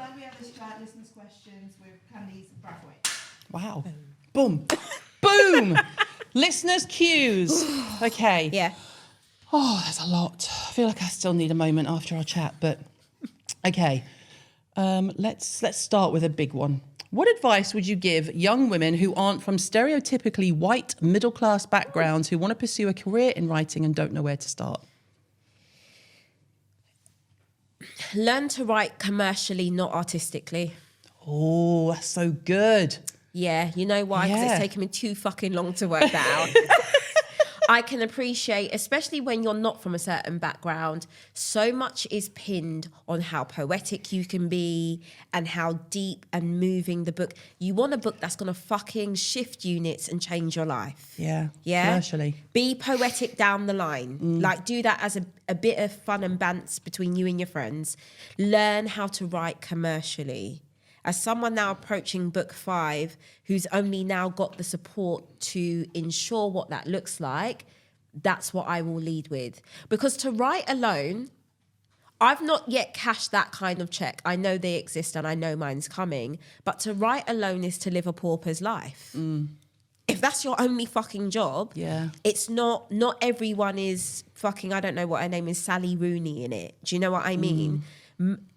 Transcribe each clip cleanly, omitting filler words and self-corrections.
glad we have this chat, listeners' questions with Candice Brathwaite. Wow. Boom. Boom. Listeners' cues. Okay. Yeah. Oh, there's a lot. I feel like I still need a moment after our chat, but okay. Let's start with a big one. What advice would you give young women who aren't from stereotypically white middle-class backgrounds who want to pursue a career in writing and don't know where to start? Learn to write commercially, not artistically. Oh, that's so good. Yeah, you know why? Because Yeah. it's taken me too fucking long to work that out. I can appreciate, especially when you're not from a certain background, so much is pinned on how poetic you can be and how deep and moving the book. You want a book that's going to fucking shift units and change your life. Yeah. Yeah? Commercially. Be poetic down the line. Like, do that as a bit of fun and bants between you and your friends. Learn how to write commercially. As someone now approaching book 5, who's only now got the support to ensure what that looks like, that's what I will lead with. Because to write alone, I've not yet cashed that kind of check. I know they exist and I know mine's coming. But to write alone is to live a pauper's life. If that's your only fucking job, Yeah. it's not everyone is fucking, I don't know what her name is, Sally Rooney in it. Do you know what I mean?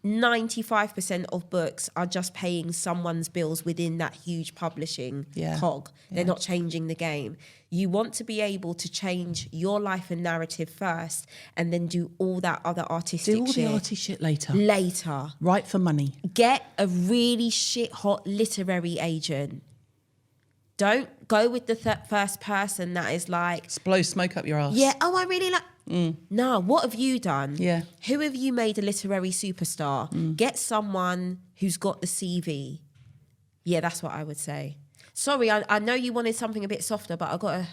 95% of books are just paying someone's bills within that huge publishing cog. They're not changing the game. You want to be able to change your life and narrative first and then do all that other artistic shit. Do all the arty shit later. Later. Write for money. Get a really shit hot literary agent. Don't go with the first person that is like... Blow smoke up your ass. Yeah, oh, I really like... No, what have you done? Yeah. Who have you made a literary superstar? Get someone who's got the CV. Yeah, that's what I would say. Sorry, I know you wanted something a bit softer, but I've got to...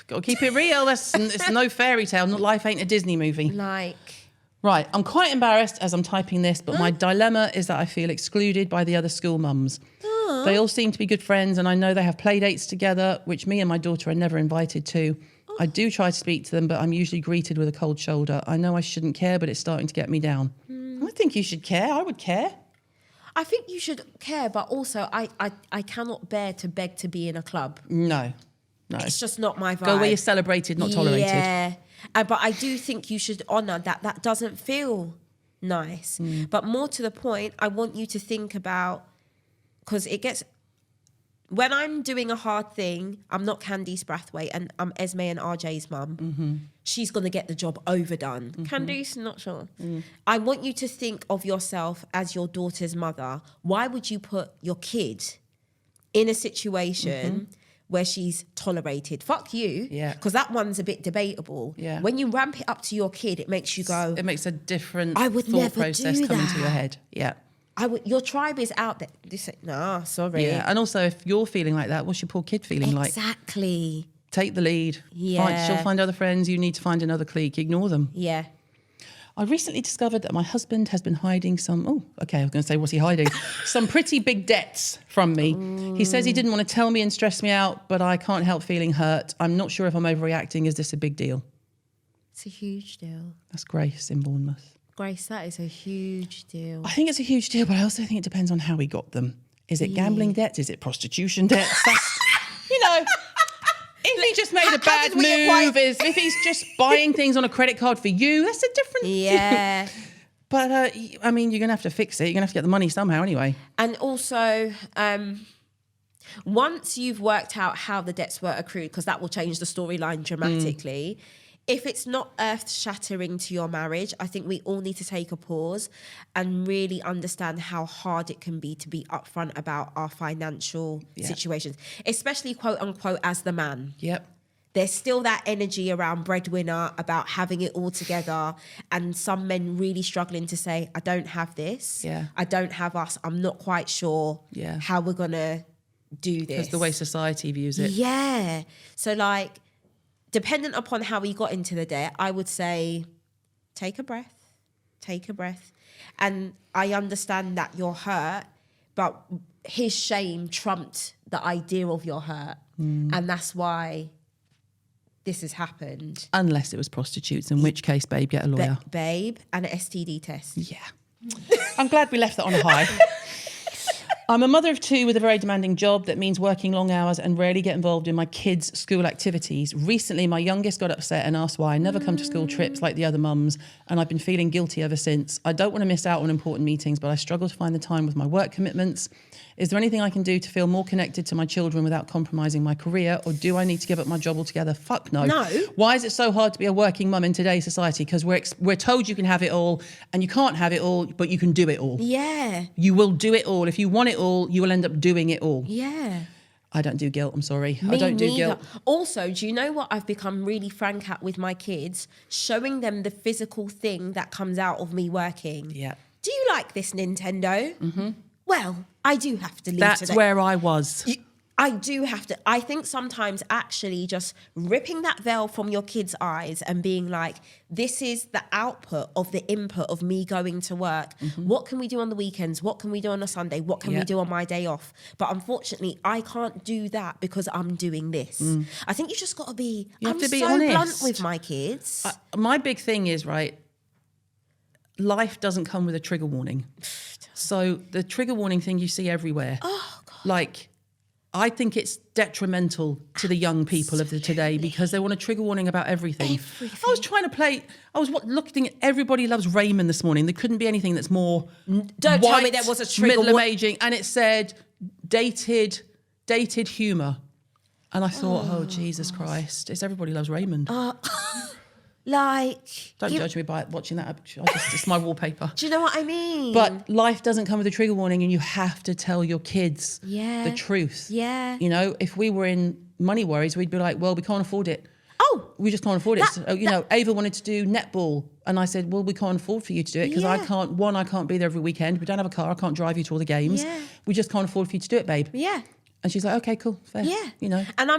Got to keep it real. It's no fairy tale. Life ain't a Disney movie. Like... Right, I'm quite embarrassed as I'm typing this, but my dilemma is that I feel excluded by the other school mums. They all seem to be good friends, and I know they have play dates together, which me and my daughter are never invited to. I do try to speak to them, but I'm usually greeted with a cold shoulder. I know I shouldn't care, but it's starting to get me down. I think you should care. I would care. I think you should care, but also I cannot bear to beg to be in a club. No. It's just not my vibe. Go where you're celebrated, not tolerated. Yeah, but I do think you should honour that. That doesn't feel nice. But more to the point, I want you to think about, because it gets... When I'm doing a hard thing, I'm not Candice Brathwaite and I'm Esme and RJ's mum. She's going to get the job overdone. Candice, not sure. I want you to think of yourself as your daughter's mother. Why would you put your kid in a situation where she's tolerated? Fuck you. Yeah. Because that one's a bit debatable. Yeah. When you ramp it up to your kid, it makes you go... It makes a different I would thought never process do come into that. your head. Yeah. Your tribe is out there. Nah, sorry. Yeah, and also if you're feeling like that, what's your poor kid feeling like? Exactly. Take the lead. Yeah. She'll find other friends. You need to find another clique. Ignore them. Yeah. I recently discovered that my husband has been hiding some... Oh, okay, I was going to say, what's he hiding? Some pretty big debts from me. He says he didn't want to tell me and stress me out, but I can't help feeling hurt. I'm not sure if I'm overreacting. Is this a big deal? It's a huge deal. That's Grace in Bournemouth. Grace, that is a huge deal. I think it's a huge deal, but I also think it depends on how he got them. Is it gambling debts? Is it prostitution debts? That's, if he just made a bad move, if he's just buying things on a credit card for you, that's a different... Yeah. But, I mean, you're going to have to fix it. You're going to have to get the money somehow anyway. And also, once you've worked out how the debts were accrued, because that will change the storyline dramatically... If it's not earth-shattering to your marriage, I think we all need to take a pause and really understand how hard it can be to be upfront about our financial situations, especially quote-unquote as the man. Yep. There's still that energy around breadwinner, about having it all together, and some men really struggling to say, I don't have this, I don't have us, I'm not quite sure how we're going to do this. Because the way society views it. Yeah. So, like... Dependent upon how he got into the debt, I would say, take a breath. And I understand that you're hurt, but his shame trumped the idea of your hurt. And that's why this has happened. Unless it was prostitutes, in which case, babe, get a lawyer. Babe, and an STD test. Yeah. I'm glad we left that on a high. I'm a mother of 2 with a very demanding job that means working long hours and rarely get involved in my kids' school activities. Recently, my youngest got upset and asked why I never come to school trips like the other mums, and I've been feeling guilty ever since. I don't want to miss out on important meetings, but I struggle to find the time with my work commitments. Is there anything I can do to feel more connected to my children without compromising my career, or do I need to give up my job altogether? Fuck no. No. Why is it so hard to be a working mum in today's society? Because we're told you can have it all, and you can't have it all, but you can do it all. Yeah. You will do it all. If you want it all, you will end up doing it all. Yeah. I don't do guilt. I'm sorry. Me I don't do neither. guilt. Also, do you know what I've become really frank at with my kids? Showing them the physical thing that comes out of me working. Yeah. Do you like this Nintendo? Mm-hmm. Well, I do have to leave That's today. where I was. I do have to. I think sometimes actually just ripping that veil from your kids' eyes and being like, this is the output of the input of me going to work. Mm-hmm. What can we do on the weekends? What can we do on a Sunday? What can we do on my day off? But unfortunately, I can't do that because I'm doing this. I think you just got to be, I'm to be so honest. blunt with my kids. My big thing is, right, life doesn't come with a trigger warning. So the trigger warning thing you see everywhere. Oh, God. Like, I think it's detrimental to the young people of the today because they want a trigger warning about everything. I was trying to play, looking at Everybody Loves Raymond this morning. There couldn't be anything that's more Don't tell me there was a trigger middle of aging, and it said dated humour. And I thought, oh, Jesus Christ, it's Everybody Loves Raymond. Don't judge me by watching that. It's my wallpaper. Do you know what I mean? But life doesn't come with a trigger warning, and you have to tell your kids the truth. Yeah. You know, if we were in money worries, we'd be like, well, we can't afford it. Oh. We just can't afford it. So, Ava wanted to do netball, and I said, well, we can't afford for you to do it because I can't be there every weekend. We don't have a car. I can't drive you to all the games. Yeah. We just can't afford for you to do it, babe. Yeah. And she's like, okay, cool, fair. Yeah. You know. And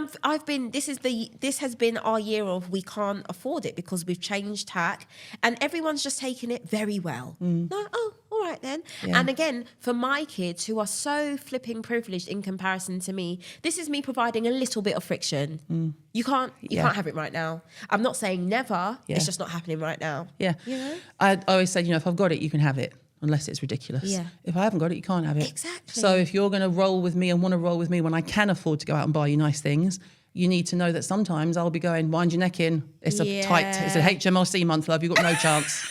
this has been our year of we can't afford it because we've changed tack and everyone's just taken it very well. No, all right then. Yeah. And again, for my kids who are so flipping privileged in comparison to me, this is me providing a little bit of friction. You can't have it right now. I'm not saying never. Yeah. It's just not happening right now. Yeah. You know? I always said, if I've got it, you can have it. Unless it's ridiculous. Yeah. If I haven't got it, you can't have it. Exactly. So if you're going to roll with me and want to roll with me when I can afford to go out and buy you nice things, you need to know that sometimes I'll be going, wind your neck in. It's a tight, it's an HMRC month, love. You've got no chance.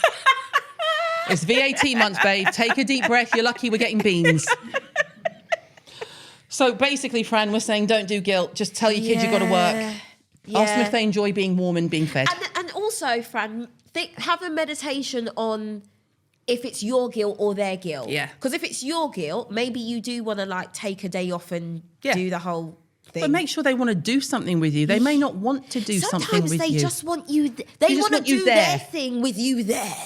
It's VAT month, babe. Take a deep breath. You're lucky we're getting beans. So basically, Fran, we're saying don't do guilt. Just tell your kids you've got to work. Yeah. Ask them if they enjoy being warm and being fed. And also, Fran, have a meditation on if it's your guilt or their guilt. Yeah. Because if it's your guilt, maybe you do want to take a day off and do the whole thing. But make sure they want to do something with you. They may not want to do something with you. Sometimes they just want you. They want to do their thing with you there.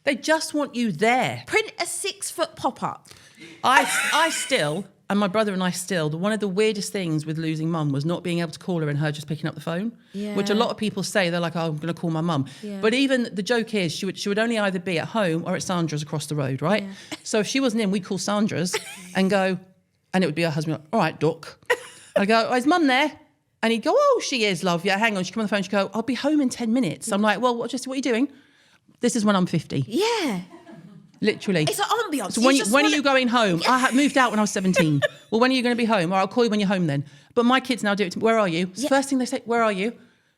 They just want you there. Print a 6-foot pop-up. I still, and my brother and I still, one of the weirdest things with losing mum was not being able to call her and her just picking up the phone. Yeah. Which a lot of people say, they're like, oh, I'm going to call my mum. Yeah. But even the joke is she would only either be at home or at Sandra's across the road, right? Yeah. So if she wasn't in, we'd call Sandra's and go, and it would be her husband, like, all right, Doc. I'd go, oh, is mum there? And he'd go, oh, she is, love. Yeah, hang on. She'd come on the phone, she'd go, I'll be home in 10 minutes. I'm like, well, what are you doing? This is when I'm 50. Yeah. Literally. It's an ambiance. So when are you going home? I moved out when I was 17. Well, when are you going to be home? Or I'll call you when you're home then. But my kids now do it to me. Where are you? It's the first thing they say, where are you?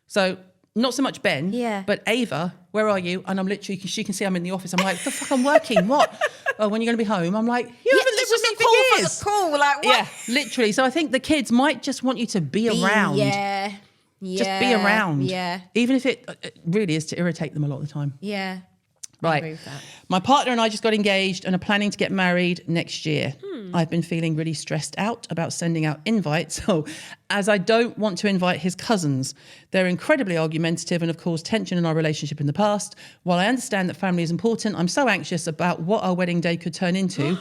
So not so much Ben, but Ava, where are you? And I'm literally, she can see I'm in the office. I'm like, the fuck, I'm working. What? Oh, when are you going to be home? I'm like, you haven't lived with me for years. Cool, like what? Yeah, literally. So I think the kids might just want you to be around. Yeah. Just be around. Yeah. Even if it really is to irritate them a lot of the time. Yeah. Right. I agree with that. My partner and I just got engaged and are planning to get married next year. I've been feeling really stressed out about sending out invites, as I don't want to invite his cousins. They're incredibly argumentative and have caused tension in our relationship in the past. While I understand that family is important, I'm so anxious about what our wedding day could turn into.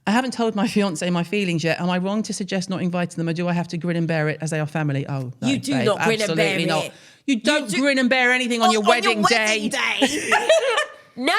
I haven't told my fiancé my feelings yet. Am I wrong to suggest not inviting them, or do I have to grin and bear it as they are family? Oh, no, You do babe, not grin and bear absolutely not. it. You don't grin and bear anything on your wedding day. No.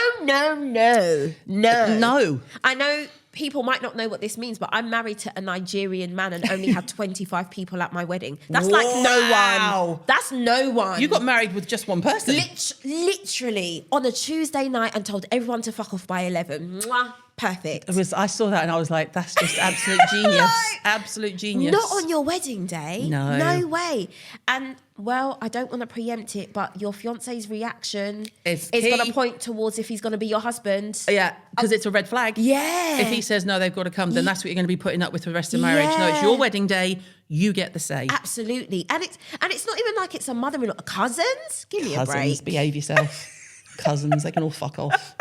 I know people might not know what this means, but I'm married to a Nigerian man and only had 25 people at my wedding. That's like no one. That's no one. You got married with just one person. Literally on a Tuesday night and told everyone to fuck off by 11. Mwah. Perfect. I saw that and I was like, that's just absolute genius. Absolute genius. Not on your wedding day. No. No way. And, well, I don't want to preempt it, but your fiance's reaction is going to point towards if he's going to be your husband. Yeah, because it's a red flag. Yeah. If he says, no, they've got to come, then that's what you're going to be putting up with for the rest of marriage. No, it's your wedding day. You get the say. Absolutely. And it's not even like it's a mother-in-law. Cousins? Give me a break. Behave yourself. Cousins, they can all fuck off.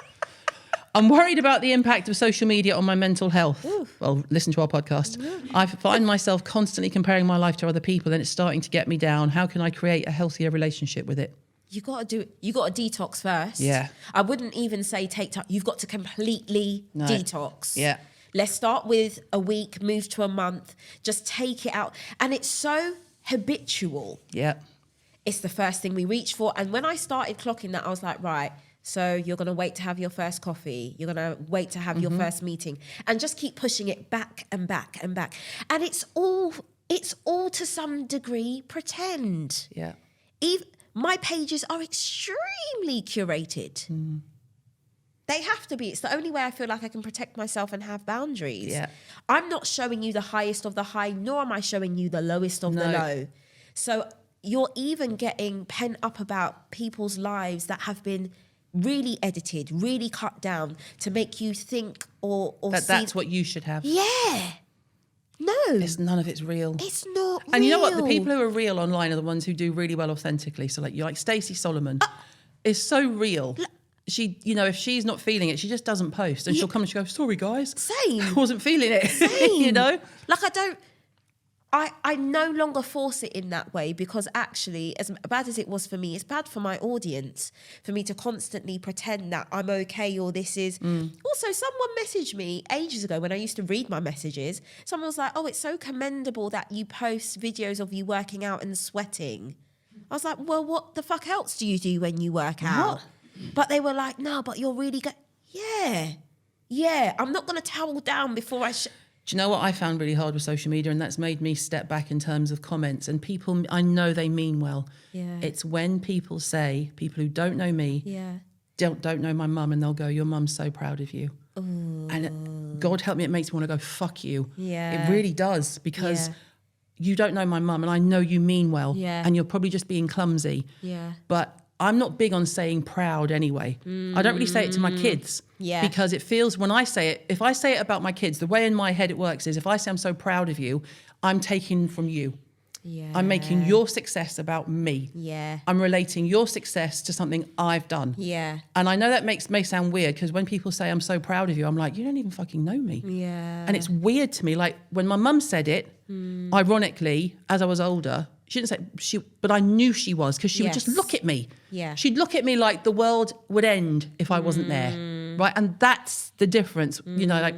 I'm worried about the impact of social media on my mental health. Ooh. Well, listen to our podcast. I find myself constantly comparing my life to other people and it's starting to get me down. How can I create a healthier relationship with it? You got to detox first. Yeah. I wouldn't even say take time. You've got to completely detox. Yeah. Let's start with a week, move to a month. Just take it out. And it's so habitual. Yeah. It's the first thing we reach for. And when I started clocking that, I was like, right, so you're going to wait to have your first coffee. You're going to wait to have your first meeting and just keep pushing it back and back and back. And it's all to some degree pretend. Yeah. My pages are extremely curated. They have to be. It's the only way I feel like I can protect myself and have boundaries. Yeah. I'm not showing you the highest of the high, nor am I showing you the lowest of the low. So you're even getting pent up about people's lives that have been really edited, really cut down to make you think or see that's what you should have. Yeah. No. None of it's real. It's not And real. you know what? The people who are real online are the ones who do really well authentically. So like Stacey Solomon is so real. She, if she's not feeling it, she just doesn't post. And she'll come and she'll go, sorry guys. Same. I wasn't feeling it. Same. Like I no longer force it in that way because actually, as bad as it was for me, it's bad for my audience for me to constantly pretend that I'm okay or this is. Also, someone messaged me ages ago when I used to read my messages. Someone was like, oh, it's so commendable that you post videos of you working out and sweating. I was like, well, what the fuck else do you do when you work out? What? But they were like, no, but you're really good. Yeah. I'm not going to towel down before I... Do you know what I found really hard with social media? And that's made me step back in terms of comments. And people, I know they mean well. Yeah. It's when people who don't know me, don't know my mum, and they'll go, your mum's so proud of you. Ooh. And God help me, it makes me want to go, fuck you. Yeah. It really does, because you don't know my mum and I know you mean well. Yeah. And you're probably just being clumsy. Yeah. But I'm not big on saying proud anyway. I don't really say it to my kids. Yeah. Because it feels, when I say it, if I say it about my kids, the way in my head it works is if I say I'm so proud of you, I'm taking from you. Yeah. I'm making your success about me. Yeah. I'm relating your success to something I've done. Yeah. And I know that may sound weird, because when people say I'm so proud of you, I'm like, you don't even fucking know me. Yeah. And it's weird to me. Like when my mum said it, ironically, as I was older, she didn't say but I knew she was, because she would just look at me. Yeah. She'd look at me like the world would end if I wasn't there. Right. And that's the difference. Like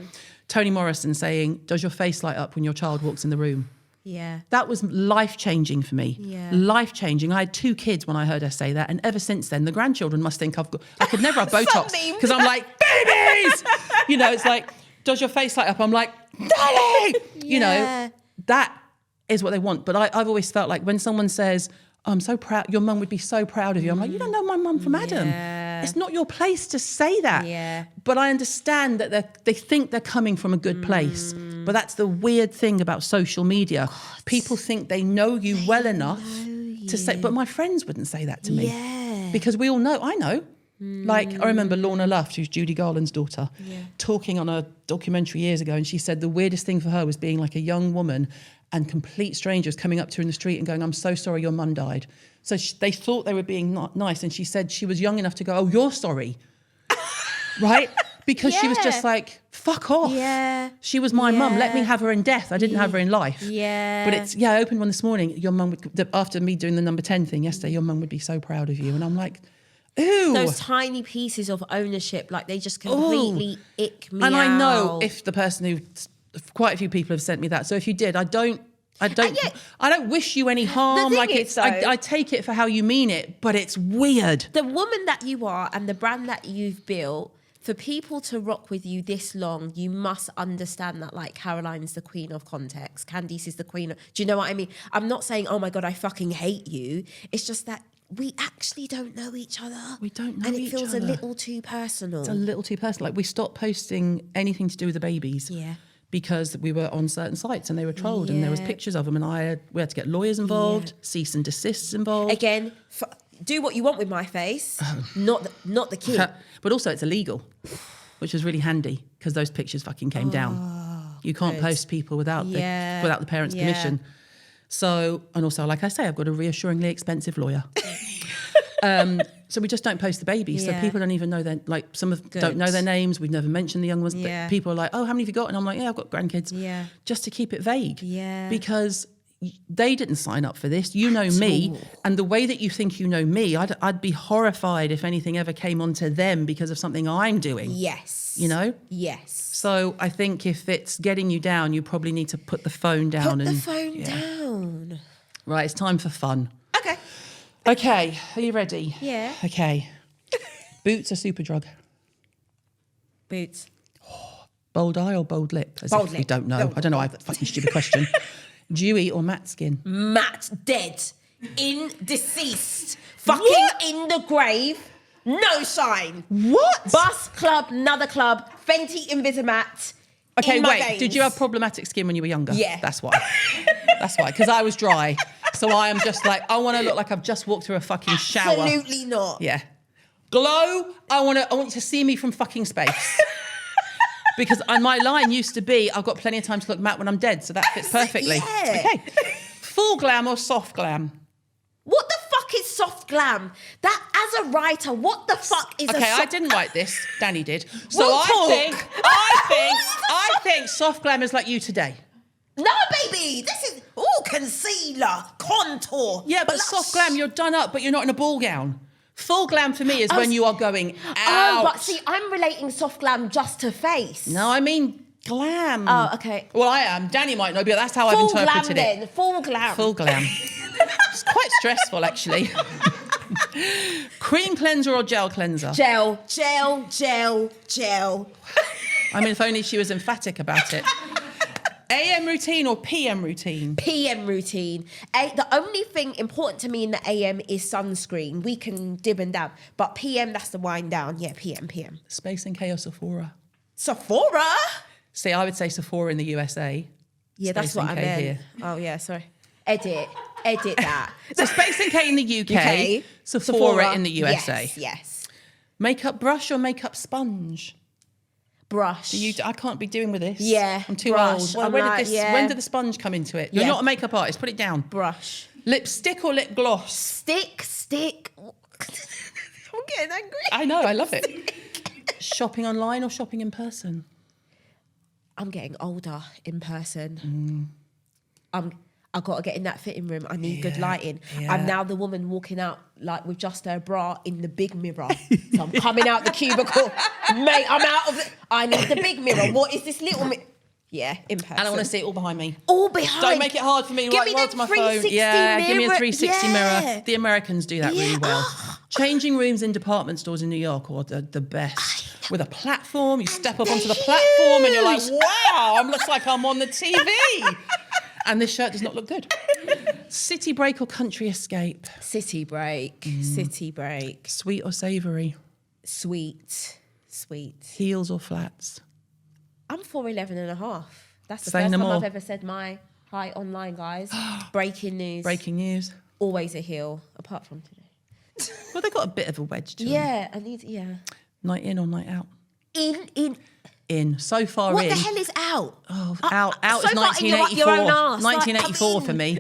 Toni Morrison saying, does your face light up when your child walks in the room? Yeah. That was life-changing for me. Yeah. Life-changing. I had 2 kids when I heard her say that. And ever since then, the grandchildren must think I could never have Botox, because I'm like, babies! It's like, does your face light up? I'm like, Daddy! That is what they want. But I've always felt like when someone says, I'm so proud, your mum would be so proud of you. I'm like, you don't know my mum from Adam. It's not your place to say that. Yeah. But I understand that they think they're coming from a good place. But that's the weird thing about social media. God. People think they know you well enough to say, but my friends wouldn't say that to me. Yeah. Because we all know, I know. Like, I remember Lorna Luft, who's Judy Garland's daughter, talking on a documentary years ago, and she said the weirdest thing for her was being like a young woman and complete strangers coming up to her in the street and going, I'm so sorry your mum died. So they thought they were being not nice, and she said she was young enough to go, oh, you're sorry. Right? Because she was just like, fuck off. Yeah. She was my mum. Let me have her in death. I didn't have her in life. Yeah. But I opened one this morning. Your mum would, after me doing the number 10 thing yesterday, your mum would be so proud of you. And I'm like, ooh. Those tiny pieces of ownership, like they just completely ick me out. And I know if the person who, quite a few people have sent me that. So if you did, I don't wish you any harm. Like I take it for how you mean it, but it's weird. The woman that you are and the brand that you've built, for people to rock with you this long, you must understand that, like, Caroline's the queen of context. Candice is the queen of... Do you know what I mean? I'm not saying, oh my God, I fucking hate you. It's just that we actually don't know each other. We don't know and it each feels other. a little too personal. It's a little too personal. Like we stopped posting anything to do with the babies. Yeah. Because we were on certain sites and they were trolled and there was pictures of them and we had to get lawyers involved, cease and desists involved. Again, do what you want with my face, not the kid. But also it's illegal, which was really handy because those pictures fucking came down. You can't post people without the parents' permission. So, and also, like I say, I've got a reassuringly expensive lawyer. So we just don't post the babies. So people don't even know don't know their names. We've never mentioned the young ones. But people are like, oh, how many have you got? And I'm like, yeah, I've got grandkids. Yeah. Just to keep it vague. Yeah. Because they didn't sign up for this. You know me. And the way that you think you know me, I'd be horrified if anything ever came onto them because of something I'm doing. Yes. You know? Yes. So I think if it's getting you down, you probably need to put the phone down. Put the phone down. Right, it's time for fun. Okay. Okay, are you ready? Yeah. Okay. Boots or super drug? Boots. Bold eye or bold lip? As Bold if we lip. don't know. I don't know. I fucking stupid question. Dewy or matte skin? Matt, dead. Deceased. Fucking in the grave. No shine. What? Bus club, another club. Fenty Invisimat. Okay, in my wait. veins. Did you have problematic skin when you were younger? Yeah. That's why. That's why. Because I was dry. So I am just like, I want to look like I've just walked through a fucking shower. Absolutely not. Yeah. Glow, I want you to see me from fucking space. Because my line used to be, I've got plenty of time to look matte when I'm dead, so that fits perfectly. Yeah. Okay. Full glam or soft glam? What the fuck is soft glam? That, as a writer, what the fuck is Okay, a I didn't write this. Danny did. So We'll I think soft glam is like you today. No, baby, this is concealer, contour. Yeah, but blush. soft glam, you're done up, but you're not in a ball gown. Full glam for me is when you are going out. Oh, but see, I'm relating soft glam just to face. No, I mean glam. Oh, okay. Well, I am. Danny might know, but that's how I've Full interpreted glam it. then. Full glam. Full glam. It's quite stressful, actually. Cream cleanser or gel cleanser? Gel. I mean, if only she was emphatic about it. AM routine or PM routine? PM routine. The only thing important to me in the AM is sunscreen. We can dib and dab. But PM, that's the wind down. Yeah, PM. Space NK or Sephora? Sephora? See, I would say Sephora in the USA. Yeah, that's what I NK meant. here. Oh, yeah, sorry. Edit that. So Space NK in the UK, Sephora in the USA. Yes. Makeup brush or makeup sponge? Brush. I can't be doing with this. Yeah, I'm too brush. old. I'm When like, when did the sponge come into it? You're Yeah. not a makeup artist. Put it down. Brush. Lipstick or lip gloss? Stick. I'm getting angry. I know. I love it. Shopping online or shopping in person? I'm getting older in person. I've got to get in that fitting room. I need good lighting. yeah. I'm now the woman walking out like with just her bra in the big mirror. So I'm coming out the cubicle. Mate, I'm out of it. I need the big mirror. What is this little mirror? Yeah, in person. And I want to see it all behind me. All behind. Don't make it hard for me. Give Right, me well the to my 360 phone. Yeah, give me a mirror. 360 Yeah. mirror. The Americans do that really Yeah. well. Oh. Changing rooms in department stores in New York are the best. With a platform, you step up onto the they're platform and you're like, huge. wow, I looks like I'm on the TV. And this shirt does not look good. City break or country escape? City break. Sweet or savoury? Sweet. Heels or flats? I'm 4'11 and a half. That's the Say first no time more. I've ever said my height online, guys. Breaking news. Breaking news. Always a heel, apart from today. Well, they got a bit of a wedge to them. Yeah, Night in or night out? In. So far What in. the hell is out? Oh, out so is far in your 1984. own arse. 1984 Like, for me.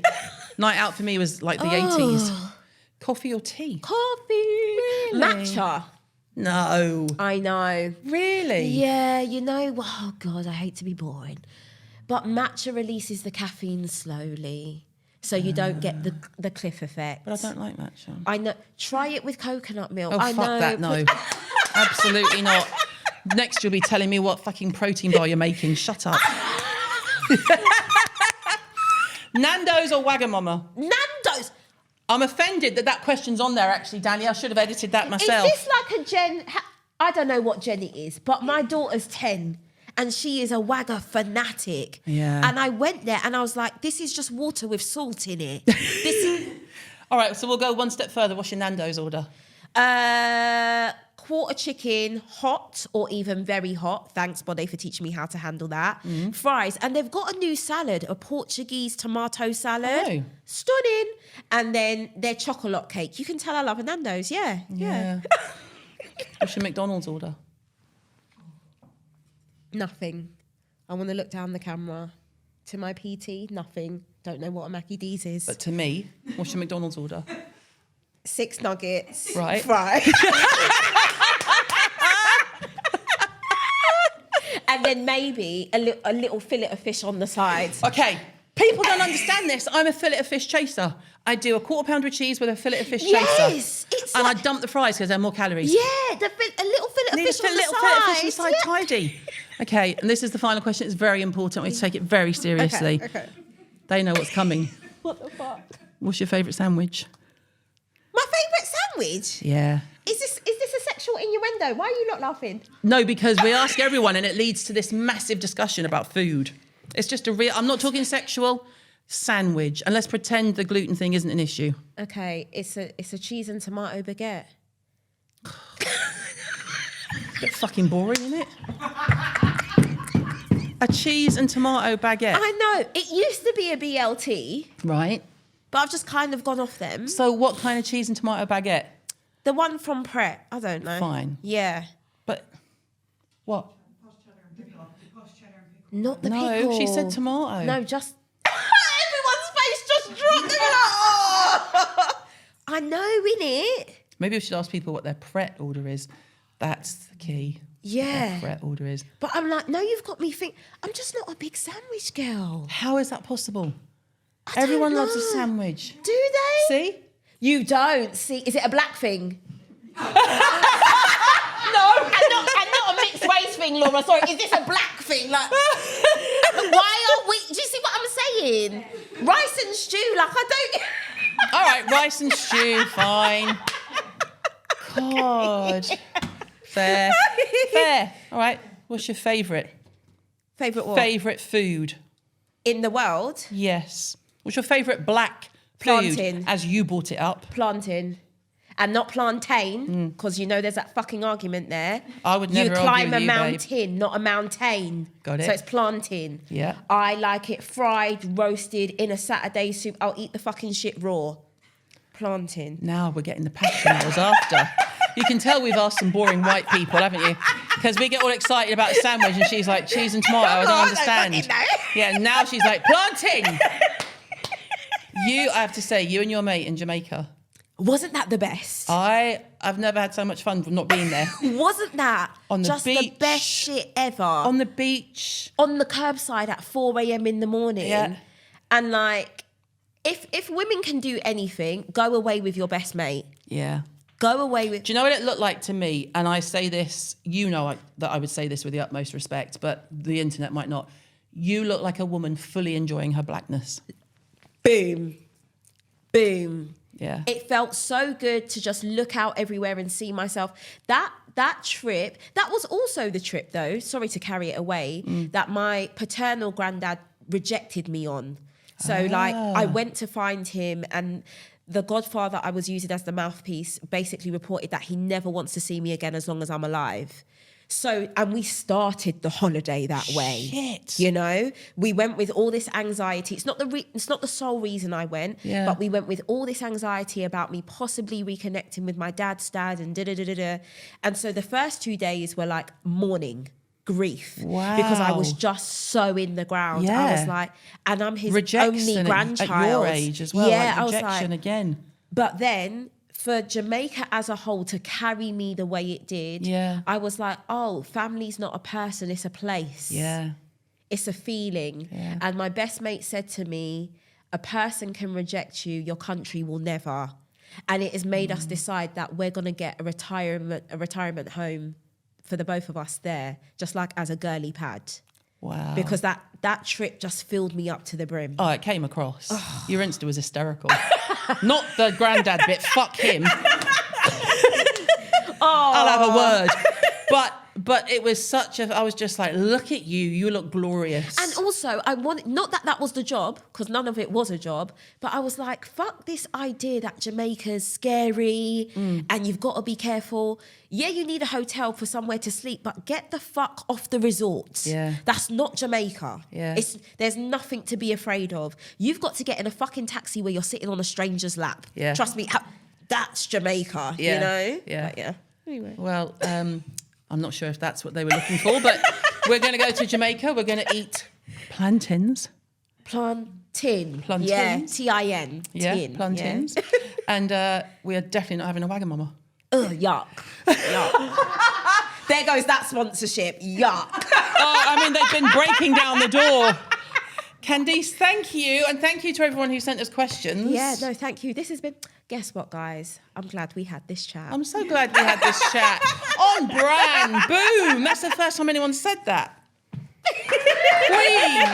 Night out for me was like the 80s. Coffee or tea? Coffee. Really? Matcha. No. I know. Really? Yeah, you know, oh God, I hate to be boring. But matcha releases the caffeine slowly. So you don't get the cliff effect. But I don't like matcha. I know. Try it with coconut milk. Oh, I fuck know. that, no. Absolutely not. Next, you'll be telling me what fucking protein bar you're making. Shut up. Nando's or Wagamama? Nando's. I'm offended that question's on there, actually, Danny. I should have edited that myself. Is this like a Jen? I don't know what Jen it is, but my daughter's 10 and she is a Wagga fanatic. Yeah. And I went there and I was like, this is just water with salt in it. All right, so we'll go one step further. What's your Nando's order? Quarter chicken, hot or even very hot. Thanks, Bode, for teaching me how to handle that. Fries. And they've got a new salad, a Portuguese tomato salad. Oh. Stunning. And then their chocolate cake. You can tell I love a Nando's. Yeah. What's your McDonald's order? Nothing. I want to look down the camera. To my PT, nothing. Don't know what a Mackie D's is. But to me, what's your McDonald's order? 6 nuggets. Right. Fries. And then maybe a little fillet of fish on the side. Okay. People don't understand this. I'm a fillet of fish chaser. I do a quarter pounder of cheese with a fillet of fish chaser. Yes, it's and like, I dump the fries because they're more calories. yeah, a little fillet of Need fish a on the little side. fillet of fish on the side, tidy. Okay, and this is the final question. It's very important. We take it very seriously. Okay. They know what's coming. What the fuck? What's your favourite sandwich? My favourite sandwich? Yeah. Is this a sexual innuendo? Why are you not laughing? No, because we ask everyone and it leads to this massive discussion about food. It's just a real, I'm not talking sexual, sandwich. And let's pretend the gluten thing isn't an issue. Okay, it's a cheese and tomato baguette. Bit fucking boring, isn't it? A cheese and tomato baguette. I know. It used to be a BLT, Right. but I've just kind of gone off them. So what kind of cheese and tomato baguette? The one from Pret. I don't know. Fine. Yeah. But what? Not the No, pickle. she said tomato. No, just... Everyone's face just dropped. They were like, oh! I know, innit? Maybe we should ask people what their Pret order is. That's the key. Yeah. Their Pret order is. But I'm like, no, you've got me think. I'm just not a big sandwich girl. How is that possible? I don't Everyone loves a know. sandwich. Do they? See? You don't. See, is it a black thing? No. And not a mixed race thing, Laura. Sorry, is this a black thing? Like, why are we? Do you see what I'm saying? Rice and stew. Like, I don't. All right, rice and stew, fine. God. Fair. Fair. All right. What's your favourite? Favourite what? Favourite food? In the world? Yes. What's your favourite black Plantain. food as you brought it up? Plantain. And not plantain, because you know there's that fucking argument there. I would never You argue climb with a you, babe. mountain, not a mountain. Got it. So it's plantain. Yeah. I like it fried, roasted, in a Saturday soup. I'll eat the fucking shit raw. Plantain. Now we're getting the passion I was after. You can tell we've asked some boring white people, haven't you? Because we get all excited about a sandwich and she's like, cheese and tomato, I don't understand. Yeah, now she's like, planting. I have to say, you and your mate in Jamaica. Wasn't that the best? I've never had so much fun from not being there. Wasn't that On the just beach. the best shit ever? On the beach. On the curbside at 4 a.m. in the morning. Yeah. And like, if women can do anything, go away with your best mate. Yeah. Go away with... Do you know what it looked like to me? And I say this, you know that I would say this with the utmost respect, but the internet might not. You look like a woman fully enjoying her blackness. Boom. Boom. Yeah. It felt so good to just look out everywhere and see myself. That trip, that was also the trip though, sorry to carry it away, that my paternal granddad rejected me on. So like I went to find him and the godfather I was using as the mouthpiece basically reported that he never wants to see me again as long as I'm alive. So, and we started the holiday that way. Shit. You know, we went with all this anxiety. It's not the sole reason I went, Yeah. but we went with all this anxiety about me possibly reconnecting with my dad's dad and da-da-da-da-da. And so the first 2 days were like mourning, grief. Wow. Because I was just so in the ground. I Yeah. was like, and I'm his Rejection only grandchild. at your age as well. Yeah, like I was rejection like, again. but then for Jamaica as a whole to carry me the way it did, Yeah. I was like, oh, family's not a person, it's a place. Yeah. It's a feeling. Yeah. And my best mate said to me, a person can reject you, your country will never. And it has made us decide that we're going to get a retirement home for the both of us there, just like as a girly pad. Wow. Because that trip just filled me up to the brim. Oh, it came across. Your Insta was hysterical. Not the granddad bit, fuck him. I'll have a word. But it was I was just like, look at you. You look glorious. And also, I wanted, not that was the job, because none of it was a job, but I was like, fuck this idea that Jamaica's scary and you've got to be careful. Yeah, you need a hotel for somewhere to sleep, but get the fuck off the resort. Yeah. That's not Jamaica. Yeah. There's nothing to be afraid of. You've got to get in a fucking taxi where you're sitting on a stranger's lap. Yeah. Trust me, that's Jamaica, Yeah. you know? Yeah. But yeah. Anyway. Well, I'm not sure if that's what they were looking for, but we're going to go to Jamaica. We're going to eat plantains. Plantain. Plantains. Yeah, Tin. Yeah, Tin. plantains. Yeah. And we are definitely not having a Wagamama. Ugh, yuck. Yuck. There goes that sponsorship. Yuck. Oh, I mean, they've been breaking down the door. Candice, thank you. And thank you to everyone who sent us questions. Yeah, no, thank you. This has been... Guess what, guys? I'm glad we had this chat. I'm so glad we had this chat. On brand. Boom. That's the first time anyone said that. Queen.